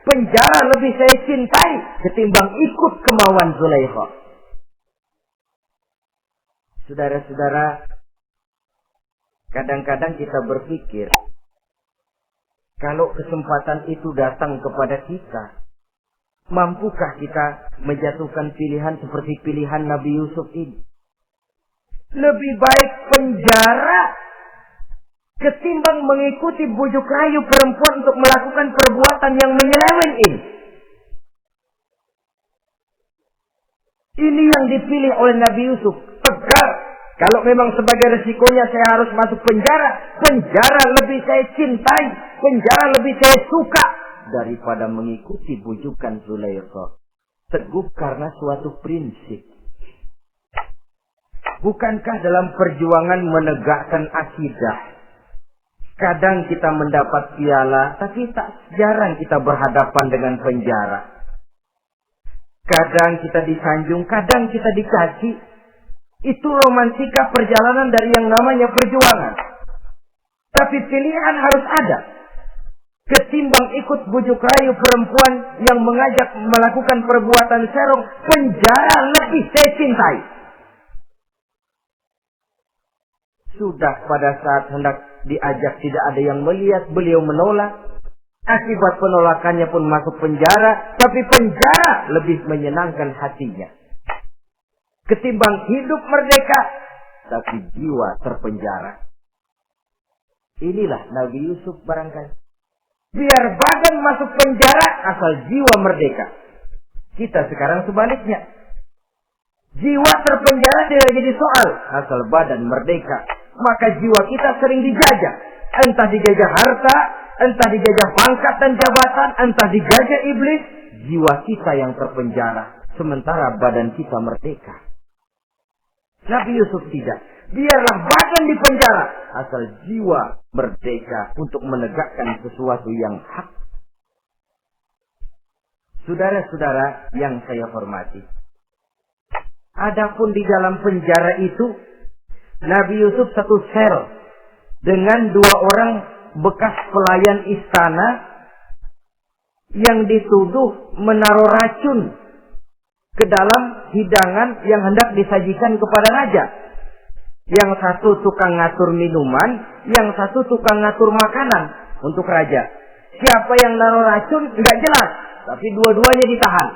penjara lebih saya cintai ketimbang ikut kemauan Zulaikha. Saudara-saudara, kadang-kadang kita berpikir, kalau kesempatan itu datang kepada kita, mampukah kita menjatuhkan pilihan seperti pilihan Nabi Yusuf ini? Lebih baik penjara ketimbang mengikuti bujuk rayu perempuan untuk melakukan perbuatan yang menyeleweng ini. Ini yang dipilih oleh Nabi Yusuf. Tegar. Kalau memang sebagai resikonya saya harus masuk penjara, penjara lebih saya cintai, penjara lebih saya suka daripada mengikuti bujukan Zulaikha. Teguh karena suatu prinsip. Bukankah dalam perjuangan menegakkan akidah, kadang kita mendapat piala, tapi tak jarang kita berhadapan dengan penjara. Kadang kita disanjung, kadang kita dicaci. Itu romantika perjalanan dari yang namanya perjuangan. Tapi pilihan harus ada. Ketimbang ikut bujuk rayu perempuan yang mengajak melakukan perbuatan serong, penjara lebih saya cintai. Sudah pada saat hendak diajak tidak ada yang melihat, beliau menolak. Akibat penolakannya pun masuk penjara, tapi penjara lebih menyenangkan hatinya. Ketimbang hidup merdeka, tapi jiwa terpenjara. Inilah Nabi Yusuf barangkali. Biar badan masuk penjara, asal jiwa merdeka. Kita sekarang sebaliknya. Jiwa terpenjara tidak jadi soal, asal badan merdeka. Maka jiwa kita sering dijajah. Entah dijajah harta, entah dijajah pangkat dan jabatan, entah dijajah iblis. Jiwa kita yang terpenjara, sementara badan kita merdeka. Nabi Yusuf tidak. Biarlah badan di penjara, asal jiwa merdeka untuk menegakkan sesuatu yang hak. Saudara-saudara yang saya hormati, adapun di dalam penjara itu, Nabi Yusuf satu sel dengan 2 orang bekas pelayan istana yang dituduh menaruh racun ke dalam hidangan yang hendak disajikan kepada raja. Yang satu tukang ngatur minuman, yang satu tukang ngatur makanan untuk raja. Siapa yang naruh racun enggak jelas, tapi dua-duanya ditahan.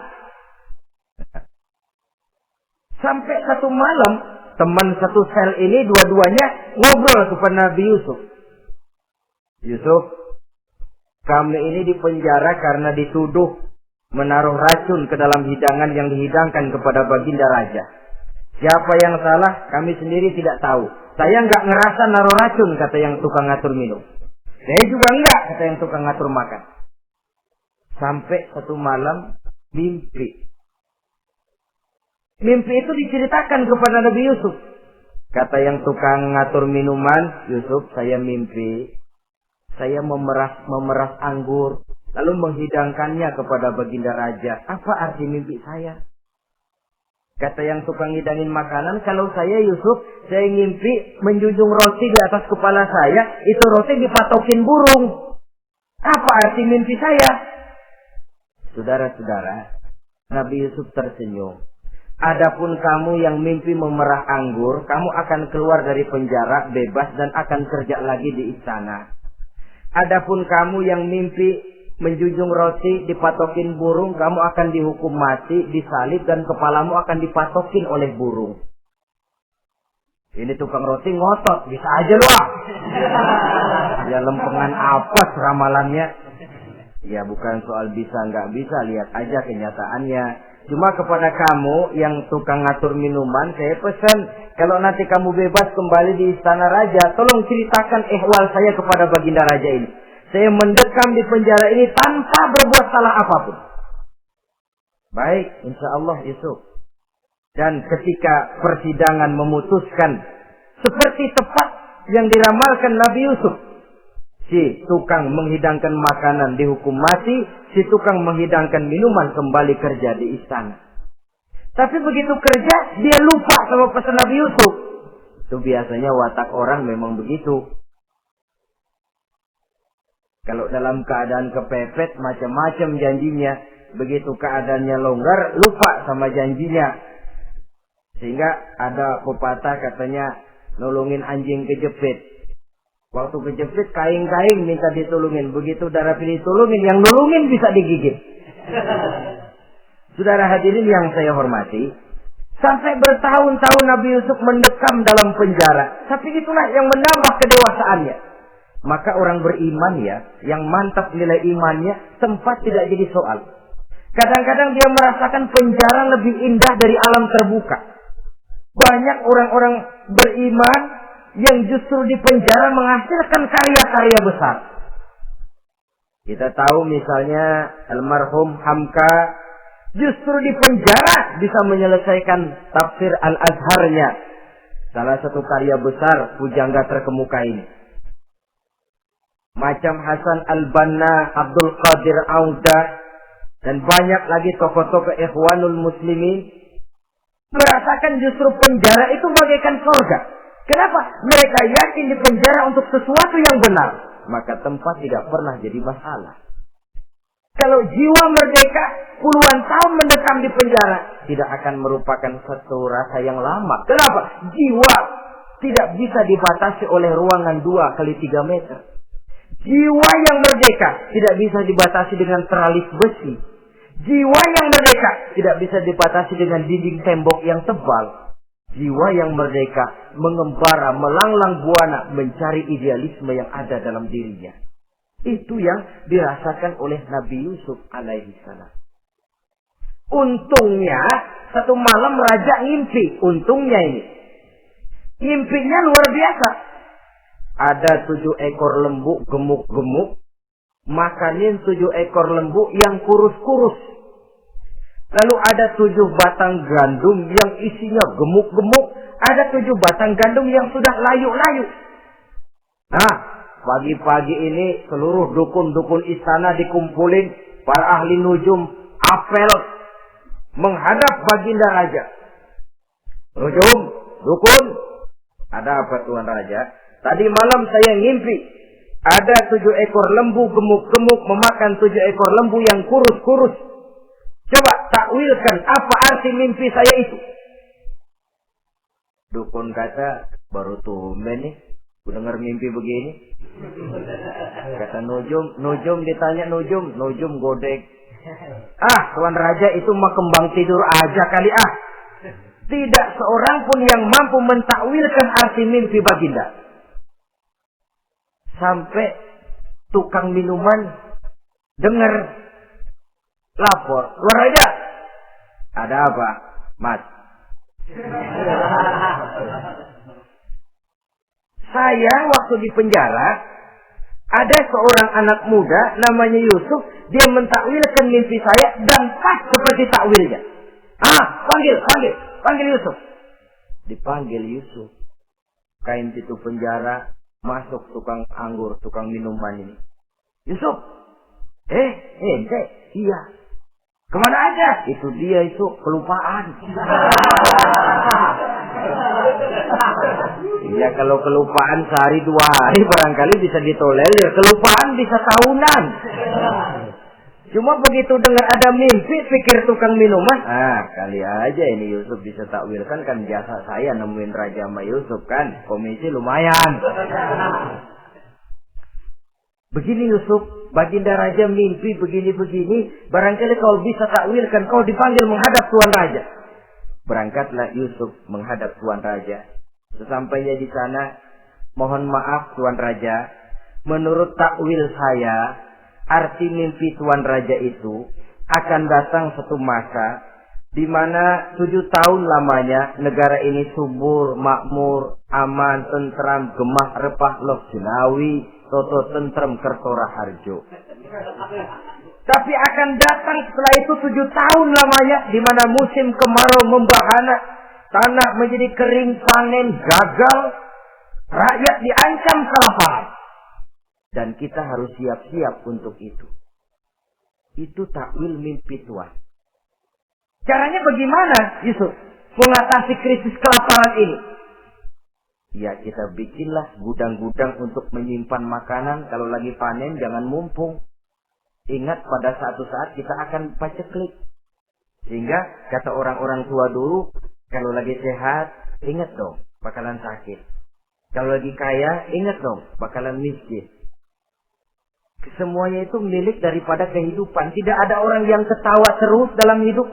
Sampai satu malam, teman satu sel ini dua-duanya ngobrol kepada Nabi Yusuf. Yusuf, kami ini dipenjara karena dituduh menaruh racun ke dalam hidangan yang dihidangkan kepada baginda raja. Siapa yang salah, kami sendiri tidak tahu. Saya enggak ngerasa naruh racun, kata yang tukang ngatur minum. Saya juga enggak, kata yang tukang ngatur makan. Sampai satu malam, mimpi. Mimpi itu diceritakan kepada Nabi Yusuf. Kata yang tukang ngatur minuman, Yusuf, saya mimpi. Saya memeras anggur, lalu menghidangkannya kepada baginda raja. Apa arti mimpi saya? Kata yang tukang hidangin makanan, kalau saya Yusuf, saya ngimpi menjunjung roti di atas kepala saya, itu roti dipatokin burung. Apa arti mimpi saya? Saudara-saudara, Nabi Yusuf tersenyum. Adapun kamu yang mimpi memerah anggur, kamu akan keluar dari penjara bebas dan akan kerja lagi di istana. Adapun kamu yang mimpi menjunjung roti dipatokin burung, kamu akan dihukum mati, disalib, dan kepalamu akan dipatokin oleh burung. Ini tukang roti ngotot, bisa aja loh. Ya lempengan apa ramalannya? Ya bukan soal bisa nggak bisa, lihat aja kenyataannya. Cuma kepada kamu yang tukang ngatur minuman, saya pesan, kalau nanti kamu bebas kembali di istana raja, tolong ceritakan ihwal saya kepada baginda raja ini. Saya mendekam di penjara ini tanpa berbuat salah apapun. Baik, insya Allah Yusuf. Dan ketika persidangan memutuskan seperti tepat yang diramalkan Nabi Yusuf, Si tukang menghidangkan makanan dihukum mati, si tukang menghidangkan minuman kembali kerja di istana. Tapi begitu kerja, dia lupa sama pesan Nabi Yusuf. Itu biasanya watak orang memang begitu. Kalau dalam keadaan kepepet, macam-macam janjinya. Begitu keadaannya longgar, lupa sama janjinya. Sehingga ada pepatah katanya, nolongin anjing kejepit. Waktu kejepit, kain-kain minta ditolongin. Begitu darah ditolongin, yang nolongin bisa digigit. Saudara hadirin yang saya hormati, sampai bertahun-tahun Nabi Yusuf mendekam dalam penjara. Tapi itulah yang menambah kedewasaannya. Maka orang beriman ya, yang mantap nilai imannya, tempat tidak jadi soal. Kadang-kadang dia merasakan penjara lebih indah dari alam terbuka. Banyak orang-orang beriman yang justru di penjara menghasilkan karya-karya besar. Kita tahu misalnya almarhum Hamka justru di penjara bisa menyelesaikan tafsir Al-Azharnya. Salah satu karya besar pujangga terkemuka ini. Macam Hasan Al-Banna, Abdul Qadir Auda, dan banyak lagi tokoh-tokoh Ikhwanul Muslimin merasakan justru penjara itu bagaikan surga. Kenapa? Mereka yakin di penjara untuk sesuatu yang benar. Maka tempat tidak pernah jadi masalah. Kalau jiwa merdeka puluhan tahun mendekam di penjara, tidak akan merupakan satu rasa yang lama. Kenapa? Jiwa tidak bisa dibatasi oleh ruangan 2x3 meter. Jiwa yang merdeka tidak bisa dibatasi dengan teralis besi. Jiwa yang merdeka tidak bisa dibatasi dengan dinding tembok yang tebal. Jiwa yang merdeka mengembara, melanglang buana, mencari idealisme yang ada dalam dirinya. Itu yang dirasakan oleh Nabi Yusuf alaihi salam. Untungnya satu malam raja ngimpi. Untungnya ini. Ngimpinya luar biasa. Ada 7 ekor lembu gemuk-gemuk. Makanin 7 ekor lembu yang kurus-kurus. Lalu ada 7 batang gandum yang isinya gemuk-gemuk. Ada 7 batang gandum yang sudah layu-layu. Nah, pagi-pagi ini seluruh dukun-dukun istana dikumpulin. Para ahli nujum apel menghadap baginda raja. Nujum, dukun, ada apa Tuan Raja? Tadi malam saya ngimpi. Ada 7 ekor lembu gemuk-gemuk memakan 7 ekor lembu yang kurus-kurus. Coba takwilkan apa arti mimpi saya itu. Dukun kata, baru tumben nih. Gue dengar mimpi begini. Kata Nujum ditanya Nujum godek. Tuan Raja itu mah kembang tidur aja kali ah. Tidak seorang pun yang mampu mentakwilkan arti mimpi baginda. Sampai tukang minuman dengar lapor. Tuan Raja, ada apa? Mas. Saya waktu di penjara, ada seorang anak muda namanya Yusuf. Dia mentakwilkan mimpi saya dan pas seperti takwilnya. Panggil Yusuf. Dipanggil Yusuf. Kain pintu penjara, masuk tukang anggur, tukang minuman ini. Yusuf. Iya. Kemana aja? Itu dia itu kelupaan. Iya, kalau kelupaan sehari 2 hari barangkali bisa ditolerir. Kelupaan bisa tahunan. Cuma begitu dengar ada mimpi, pikir tukang minuman. Kali aja ini Yusuf bisa takwilkan, kan biasa saya nemuin Raja sama Yusuf kan. Komisi lumayan. Begini Yusuf, baginda raja mimpi begini-begini. Barangkali kau bisa takwilkan, kau dipanggil menghadap Tuan Raja. Berangkatlah Yusuf menghadap Tuan Raja. Sesampainya di sana, mohon maaf Tuan Raja. Menurut takwil saya, arti mimpi Tuan Raja itu akan datang satu masa di mana 7 tahun lamanya negara ini subur, makmur, aman, tentram, gemah, repah, loh jinawi, toto tentrem, kertora harjo. Tapi akan datang setelah itu 7 tahun lamanya di mana musim kemarau membahana, tanah menjadi kering, panen gagal, rakyat diancam kelaparan. Dan kita harus siap-siap untuk itu. Itu takwil mimpi Tuhan. Caranya bagaimana, Yusuf? Mengatasi krisis kelaparan ini. Ya, kita bikinlah gudang-gudang untuk menyimpan makanan. Kalau lagi panen, jangan mumpung. Ingat pada suatu saat kita akan paceklik. Sehingga kata orang-orang tua dulu, kalau lagi sehat, ingat dong, bakalan sakit. Kalau lagi kaya, ingat dong, bakalan miskin. Semuanya itu milik daripada kehidupan. Tidak ada orang yang ketawa terus dalam hidup.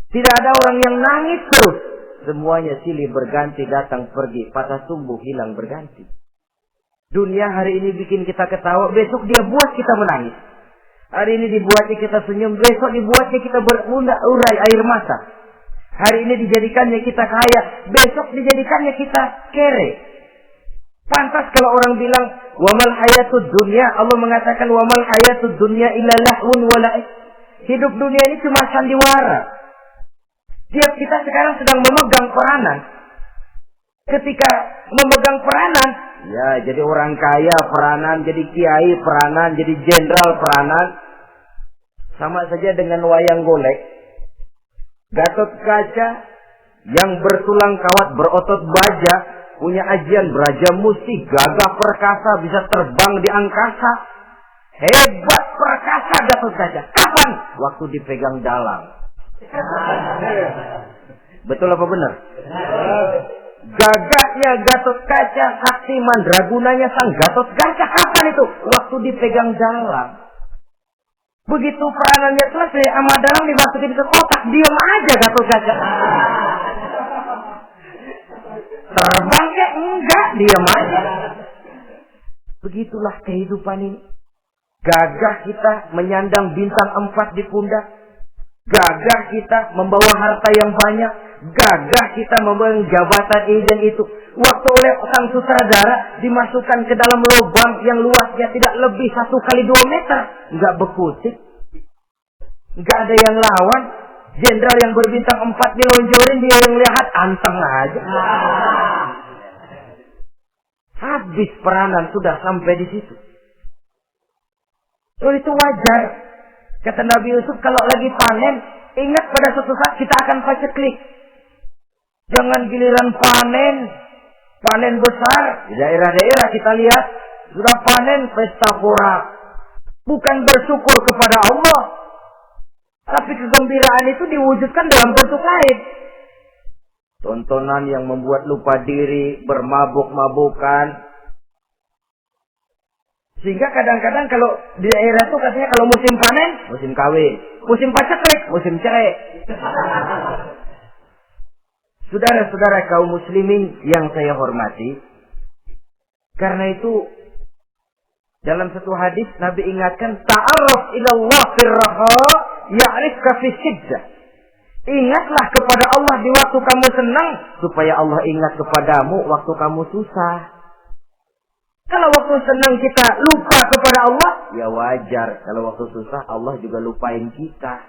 Tidak ada orang yang nangis terus. Semuanya silih berganti, datang pergi, patah tumbuh, hilang berganti. Dunia hari ini bikin kita ketawa, besok dia buat kita menangis. Hari ini dibuatnya kita senyum, besok dibuatnya kita berurai air mata. Hari ini dijadikannya kita kaya, besok dijadikannya kita kere. Pantas kalau orang bilang, wamal hayatud dunya, Allah mengatakan wamal hayatud dunya illa lahun wa la'ib. Hidup dunia ini cuma sandiwara. Tiap kita sekarang sedang memegang peranan. Ketika memegang peranan, ya jadi orang kaya peranan, jadi kiai peranan, jadi jenderal peranan. Sama saja dengan wayang golek. Gatot Kaca yang bertulang kawat, berotot baja, punya ajian beraja musti, gagah perkasa, bisa terbang di angkasa. Hebat perkasa Gatot Kaca. Kapan? Waktu dipegang dalang. Betul apa benar? Gagahnya Gatot Kaca, sakti mandragunanya sang Gatot Kaca. Kapan itu? Waktu dipegang dalang. Begitu peranannya selesai, sama dalang dimasukin ke kotak, diam aja Gatot Kaca. Terbang ya enggak, diam aja. Begitulah kehidupan ini. Gagah kita menyandang bintang 4 di pundak. Gagah kita membawa harta yang banyak. Gagah kita membawa jabatan ini dan itu. Waktu oleh sang sutradara dimasukkan ke dalam lubang yang luasnya tidak lebih 1x2 meter. Enggak berkutik. Enggak ada yang lawan. Jenderal yang berbintang 4 dilonjorin, dia yang lihat anteng aja. Habis peranan sudah sampai di situ. So itu wajar. Kata Nabi Yusuf, kalau lagi panen, ingat pada suatu saat kita akan paceklik. Jangan giliran panen besar. Di daerah-daerah kita lihat, sudah panen pesta pora. Bukan bersyukur kepada Allah. Tapi kegembiraan itu diwujudkan dalam bentuk lain. Tontonan yang membuat lupa diri, bermabuk-mabukan. Sehingga kadang-kadang kalau di daerah itu katanya kalau musim panen, musim kawin. Musim paceklik, musim cerai. Saudara-saudara kaum muslimin yang saya hormati. Karena itu, dalam satu hadis Nabi ingatkan, ta'arraf ilallah firraha ya'rifka fi syiddah. Ingatlah kepada Allah di waktu kamu senang, supaya Allah ingat kepadamu waktu kamu susah. Kalau waktu senang kita lupa kepada Allah, ya wajar. Kalau waktu susah, Allah juga lupain kita.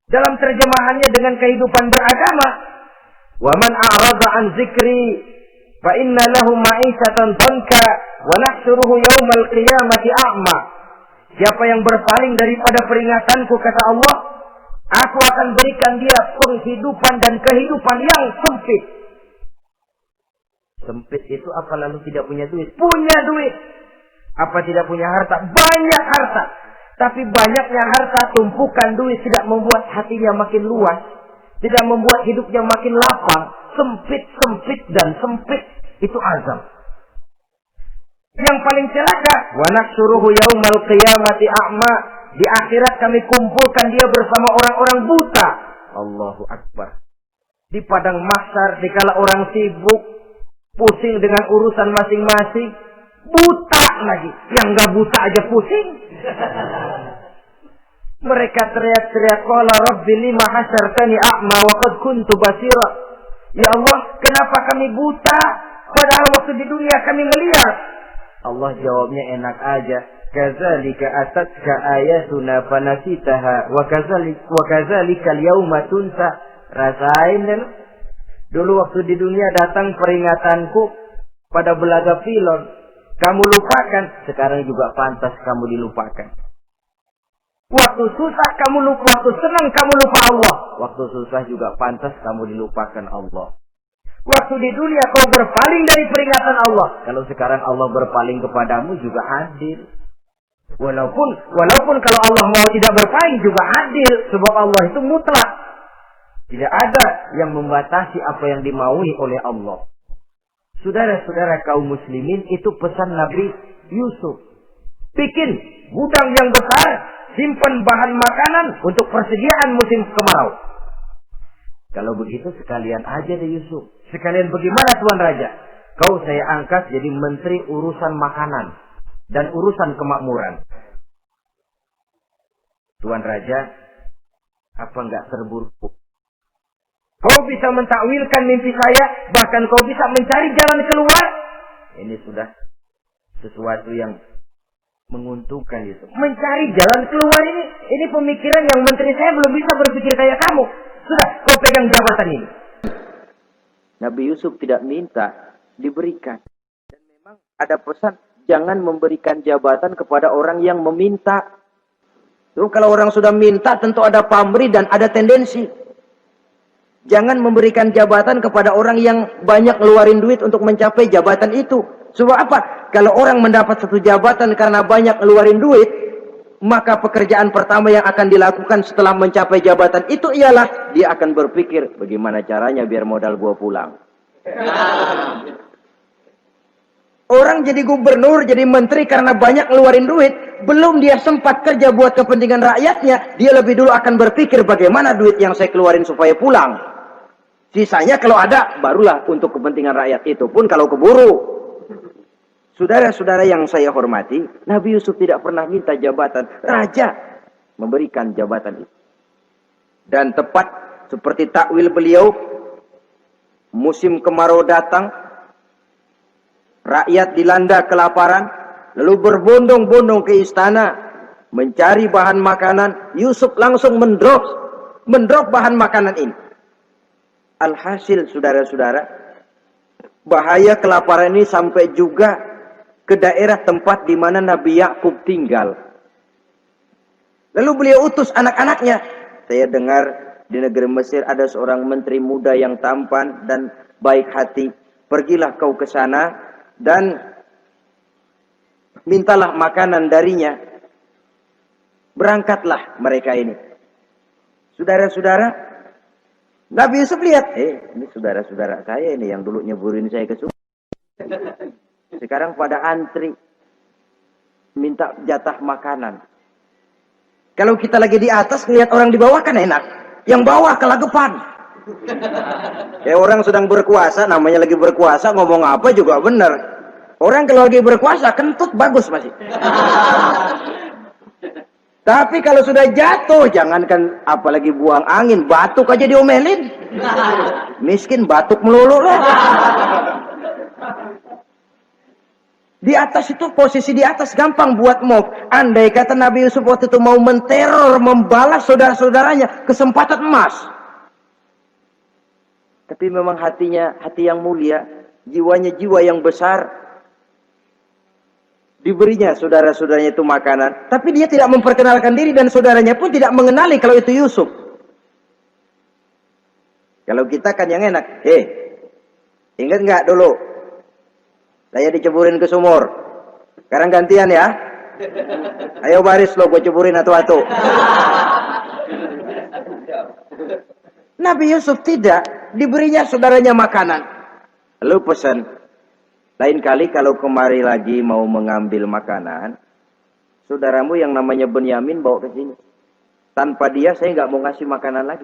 Dalam terjemahannya dengan kehidupan beragama, وَمَنْ أَعْرَضَ عَنْ ذِكْرِي فَإِنَّ لَهُ مَعِيشَةً ضَنْكًا وَنَحْشُرُهُ يَوْمَ الْقِيَامَةِ أَعْمَى. Siapa yang berpaling daripada peringatanku, kata Allah, aku akan berikan dia penghidupan dan kehidupan yang sempit. Sempit itu apa lalu tidak punya duit? Punya duit. Apa tidak punya harta? Banyak harta. Tapi banyaknya harta, tumpukan duit tidak membuat hatinya makin luas. Tidak membuat hidupnya makin lapang. Sempit, dan sempit. Itu azab. Yang paling celaka, wa nahsyuruhu yaumal qiyamati a'ma. Di akhirat kami kumpulkan dia bersama orang-orang buta. Allahu Akbar. Di padang mahsyar, dikala orang sibuk, pusing dengan urusan masing-masing, buta lagi. Yang enggak buta aja pusing. Mereka teriak-teriak, qala rabbi lima hasyartani a'ma wa qad kuntu basira. Ya Allah, kenapa kami buta padahal waktu di dunia kami melihat? Allah jawabnya enak aja. Kadzalika atatka ayatuna fanasitaha wa kadzalika al-yauma tunsa. Rasain dan dulu waktu di dunia datang peringatanku pada belaga pilon. kamu lupakan, sekarang juga pantas kamu dilupakan. Waktu susah kamu lupa, waktu senang kamu lupa Allah. Waktu susah juga pantas kamu dilupakan Allah. Waktu di dunia kau berpaling dari peringatan Allah. Kalau sekarang Allah berpaling kepadamu juga adil. Walaupun kalau Allah mau tidak berpaling juga adil. Sebab Allah itu mutlak. Tidak ada yang membatasi apa yang dimaui oleh Allah. Saudara-saudara kaum muslimin, itu pesan Nabi Yusuf. Bikin gudang yang besar, simpan bahan makanan untuk persediaan musim kemarau. Kalau begitu sekalian aja deh Yusuf. Sekalian bagaimana Tuan Raja? Kau saya angkat jadi menteri urusan makanan dan urusan kemakmuran. Tuan Raja, apa enggak terburu-buru? Kau bisa mentakwilkan mimpi saya, bahkan kau bisa mencari jalan keluar. Ini sudah sesuatu yang menguntungkan Yusuf. Mencari jalan keluar ini pemikiran yang menteri saya belum bisa berpikir kayak kamu. Sudah, kau pegang jabatan ini. Nabi Yusuf tidak minta, diberikan. Dan memang ada pesan, jangan memberikan jabatan kepada orang yang meminta. Tuh, kalau orang sudah minta tentu ada pamrih dan ada tendensi. Jangan memberikan jabatan kepada orang yang banyak ngeluarin duit untuk mencapai jabatan itu. Sebab apa? Kalau orang mendapat satu jabatan karena banyak ngeluarin duit, maka pekerjaan pertama yang akan dilakukan setelah mencapai jabatan itu ialah dia akan berpikir bagaimana caranya biar modal gua pulang. Orang jadi gubernur, jadi menteri karena banyak ngeluarin duit, belum dia sempat kerja buat kepentingan rakyatnya, dia lebih dulu akan berpikir bagaimana duit yang saya keluarin supaya pulang. Sisanya kalau ada, barulah untuk kepentingan rakyat, itu pun kalau keburu. Saudara-saudara yang saya hormati, Nabi Yusuf tidak pernah minta jabatan. Raja memberikan jabatan itu. Dan tepat seperti takwil beliau, musim kemarau datang, rakyat dilanda kelaparan, lalu berbondong-bondong ke istana, mencari bahan makanan. Yusuf langsung mendrop bahan makanan ini. Alhasil saudara-saudara, bahaya kelaparan ini sampai juga ke daerah tempat di mana Nabi Yakub tinggal. Lalu beliau utus anak-anaknya. Saya dengar di negeri Mesir ada seorang menteri muda yang tampan dan baik hati. Pergilah kau ke sana dan mintalah makanan darinya. Berangkatlah mereka ini. Saudara-saudara, Nabi Yusuf lihat, ini saudara-saudara saya ini yang dulu nyeburin saya ke sungai. Sekarang pada antri minta jatah makanan. Kalau kita lagi di atas lihat orang di bawah kan enak. Yang bawah kelagapan. Orang sedang berkuasa, namanya lagi berkuasa, ngomong apa juga benar. Orang kalau lagi berkuasa kentut bagus masih. Tapi kalau sudah jatuh, jangankan apalagi buang angin, batuk aja diomelin. Miskin batuk melulu lah. Di atas itu, posisi di atas gampang buat mob. Andai kata Nabi Yusuf waktu itu mau menteror, membalas saudara-saudaranya, kesempatan emas. Tapi memang hatinya, hati yang mulia, jiwanya jiwa yang besar. Diberinya saudara-saudaranya itu makanan. Tapi dia tidak memperkenalkan diri dan saudaranya pun tidak mengenali kalau itu Yusuf. Kalau kita kan yang enak. Ingat nggak dulu? Saya diceburin ke sumur. Sekarang gantian ya. Ayo baris lo, gue ceburin atu-atu. Nabi Yusuf tidak. Diberinya saudaranya makanan. Lalu pesan. Lain kali kalau kemari lagi mau mengambil makanan, saudaramu yang namanya Benyamin bawa ke sini. Tanpa dia saya nggak mau ngasih makanan lagi.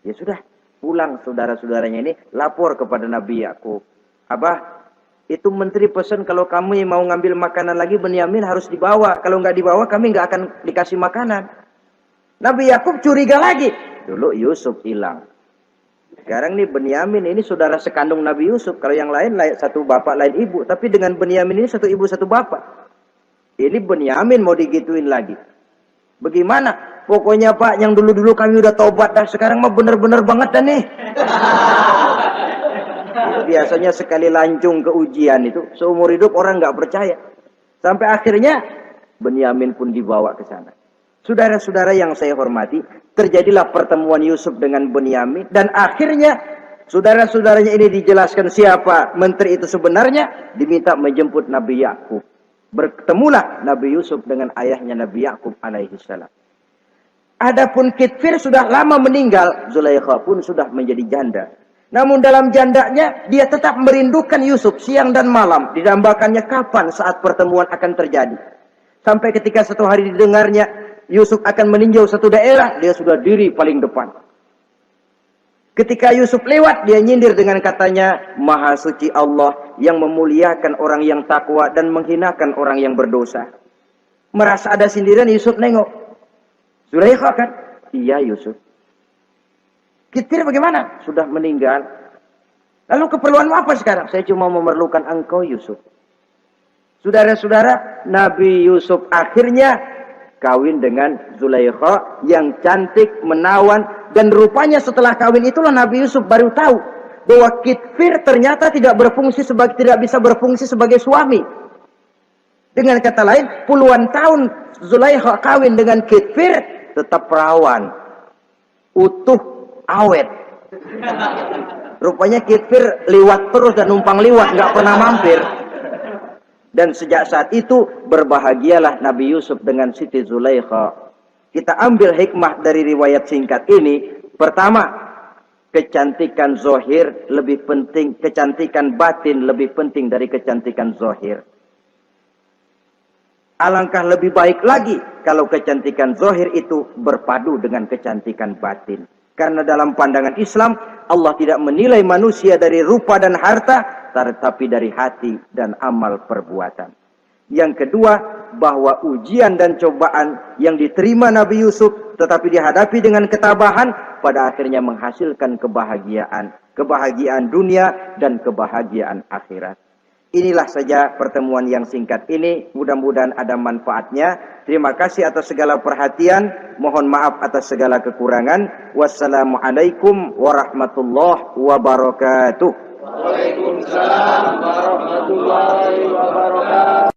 Ya sudah, pulang saudara-saudaranya ini lapor kepada Nabi Yakub. Abah, itu menteri pesan kalau kamu mau ngambil makanan lagi Benyamin harus dibawa. Kalau nggak dibawa kami nggak akan dikasih makanan. Nabi Yakub curiga lagi. Dulu Yusuf hilang. Sekarang nih Benyamin ini saudara sekandung Nabi Yusuf. Kalau yang lain satu bapak lain ibu. Tapi dengan Benyamin ini satu ibu satu bapak. Ini Benyamin mau digituin lagi. Bagaimana? Pokoknya Pak, yang dulu-dulu kami udah tobat dah. Sekarang mah bener-bener banget dah nih. Biasanya sekali lancung ke ujian itu, seumur hidup orang nggak percaya. Sampai akhirnya Benyamin pun dibawa ke sana. Saudara-saudara yang saya hormati, terjadilah pertemuan Yusuf dengan Benyamin. Dan akhirnya saudara-saudaranya ini dijelaskan siapa menteri itu sebenarnya. Diminta menjemput Nabi Yakub. Bertemulah Nabi Yusuf dengan ayahnya Nabi Yakub alaihi salam. Adapun Kitfir sudah lama meninggal, Zulaikha pun sudah menjadi janda. Namun dalam jandanya dia tetap merindukan Yusuf siang dan malam. Didambakannya kapan saat pertemuan akan terjadi. Sampai ketika satu hari didengarnya Yusuf akan meninjau satu daerah, dia sudah diri paling depan. Ketika Yusuf lewat, dia nyindir dengan katanya, Maha suci Allah yang memuliakan orang yang takwa dan menghinakan orang yang berdosa. Merasa ada sindiran, Yusuf nengok. Zulaikha kan? Iya Yusuf. Kitfir bagaimana? Sudah meninggal. Lalu keperluanmu apa sekarang? Saya cuma memerlukan engkau Yusuf. Saudara-saudara, Nabi Yusuf akhirnya kawin dengan Zulaikha yang cantik, menawan. Dan rupanya setelah kawin itulah Nabi Yusuf baru tahu bahwa Kitfir ternyata tidak bisa berfungsi sebagai suami. Dengan kata lain, puluhan tahun Zulaikha kawin dengan Kitfir tetap perawan, utuh, awet. Rupanya Kitfir liwat terus dan numpang liwat, nggak pernah mampir. Dan sejak saat itu berbahagialah Nabi Yusuf dengan Siti Zulaikha. Kita ambil hikmah dari riwayat singkat ini. Pertama, kecantikan zohir lebih penting, kecantikan batin lebih penting dari kecantikan zohir. Alangkah lebih baik lagi kalau kecantikan zohir itu berpadu dengan kecantikan batin. Karena dalam pandangan Islam, Allah tidak menilai manusia dari rupa dan harta, tetapi dari hati dan amal perbuatan. Yang kedua, bahwa ujian dan cobaan yang diterima Nabi Yusuf tetapi dihadapi dengan ketabahan pada akhirnya menghasilkan kebahagiaan. Kebahagiaan dunia dan kebahagiaan akhirat. Inilah saja pertemuan yang singkat ini. Mudah-mudahan ada manfaatnya. Terima kasih atas segala perhatian. Mohon maaf atas segala kekurangan. Wassalamualaikum warahmatullahi wabarakatuh. Waalaikumsalam warahmatullahi wabarakatuh.